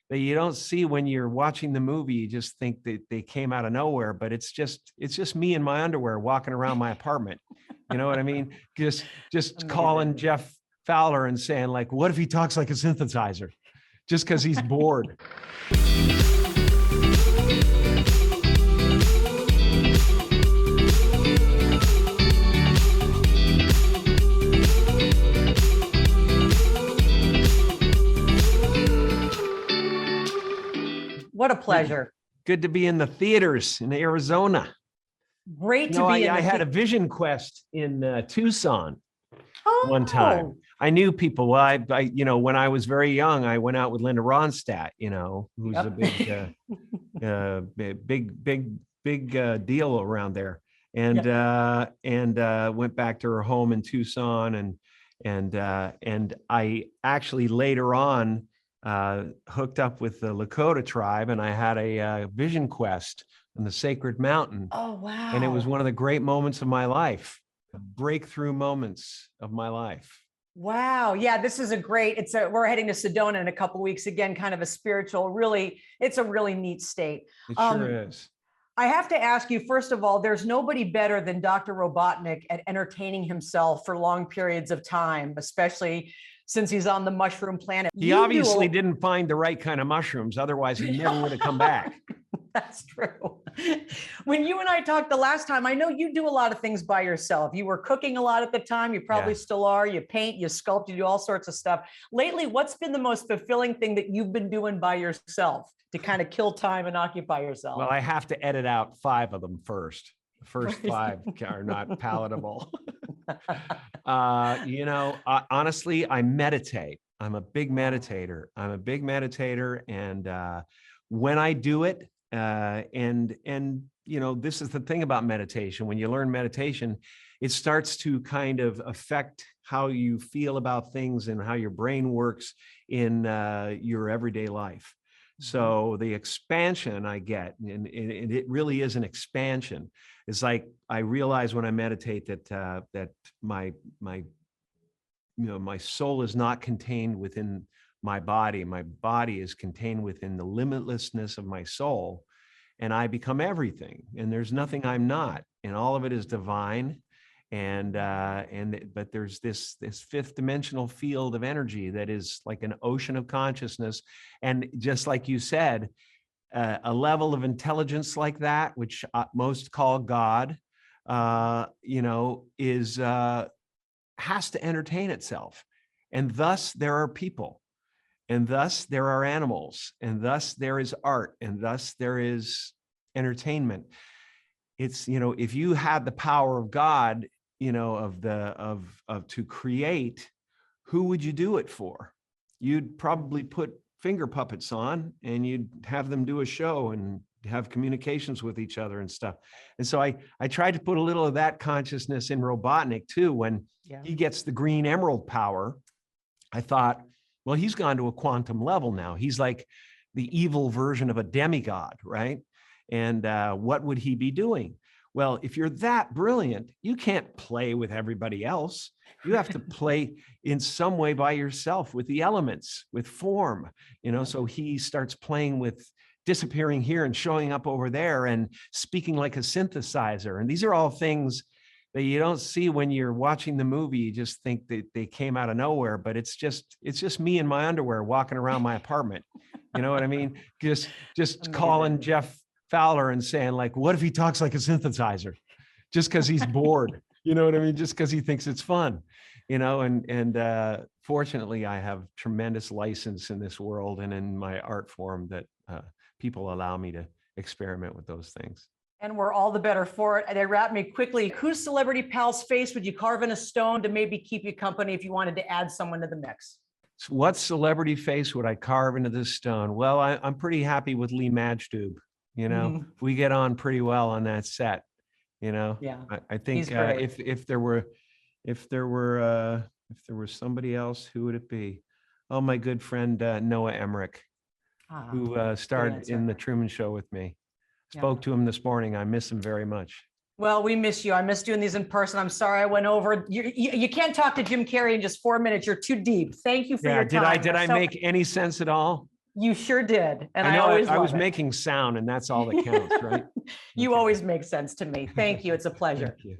that you don't see when you're watching the movie. You just think that they came out of nowhere, but it's just me in my underwear walking around my apartment. You know what I mean? Just Amazing. calling Jeff Fowler and saying, like, what if he talks like a synthesizer? Just because he's bored. What a pleasure. Good to be in the theaters in Arizona. Great to be in I had a vision quest in Tucson Oh. one time. I knew people. Well, I when I was very young, I went out with Linda Ronstadt, who's a big deal around there, and went back to her home in Tucson, and I actually later on hooked up with the Lakota tribe, and I had a vision quest on the Sacred Mountain. Oh, wow. And it was one of the great moments of my life, breakthrough moments of my life. Wow. Yeah, this is we're heading to Sedona in a couple of weeks. Again, kind of a spiritual, it's a really neat state. It sure is. I have to ask you, first of all, there's nobody better than Dr. Robotnik at entertaining himself for long periods of time, especially since he's on the mushroom planet. He obviously didn't find the right kind of mushrooms. Otherwise, he never would have come back. That's true. When you and I talked the last time, I know you do a lot of things by yourself. You were cooking a lot at the time. You probably still are. You paint, you sculpt, you do all sorts of stuff. Lately, what's been the most fulfilling thing that you've been doing by yourself to kind of kill time and occupy yourself? Well, I have to edit out 5 of them first. The first 5 are not palatable. Honestly, I meditate. I'm a big meditator. And when I do it, this is the thing about meditation. When you learn meditation, it starts to kind of affect how you feel about things and how your brain works in your everyday life. So the expansion I get, and it really is an expansion. It's like I realize when I meditate that my soul is not contained within my body. My body is contained within the limitlessness of my soul, and I become everything. And there's nothing I'm not, and all of it is divine. But there's this 5th dimensional field of energy that is like an ocean of consciousness, and just like you said, a level of intelligence like that, which most call God, has to entertain itself, and thus there are people. And thus there are animals, and thus there is art, and thus there is entertainment. It's, if you had the power of God, to create, who would you do it for? You'd probably put finger puppets on, and you'd have them do a show and have communications with each other and stuff. And so I tried to put a little of that consciousness in Robotnik too. When he gets the green emerald power, I thought, well, he's gone to a quantum level now. He's like the evil version of a demigod, right? And what would he be doing? Well, if you're that brilliant, you can't play with everybody else. You have to play in some way by yourself with the elements, with form, so he starts playing with disappearing here and showing up over there and speaking like a synthesizer. And these are all things that you don't see when you're watching the movie. You just think that they came out of nowhere, but it's just me in my underwear walking around my apartment. You know what I mean? Just calling Jeff Fowler and saying, like, what if he talks like a synthesizer? Just because he's bored. You know what I mean? Just because he thinks it's fun. And fortunately, I have tremendous license in this world and in my art form that people allow me to experiment with those things. And we're all the better for it. They wrap me quickly. Whose celebrity pal's face would you carve in a stone to maybe keep you company if you wanted to add someone to the mix? So what celebrity face would I carve into this stone? Well, I'm pretty happy with Lee Majdub. We get on pretty well on that set. Yeah. I think if there were somebody else, who would it be? Oh, my good friend Noah Emmerich, who starred in the Truman Show with me. Spoke to him this morning. I miss him very much. Well, we miss you. I missed doing these in person. I'm sorry I went over. You can't talk to Jim Carrey in just 4 minutes. You're too deep. Thank you for your time. Did I make any sense at all? You sure did. And I I know always I was love it. making sound, and that's all that counts, right? You Okay. always make sense to me. Thank you. It's a pleasure. Thank you.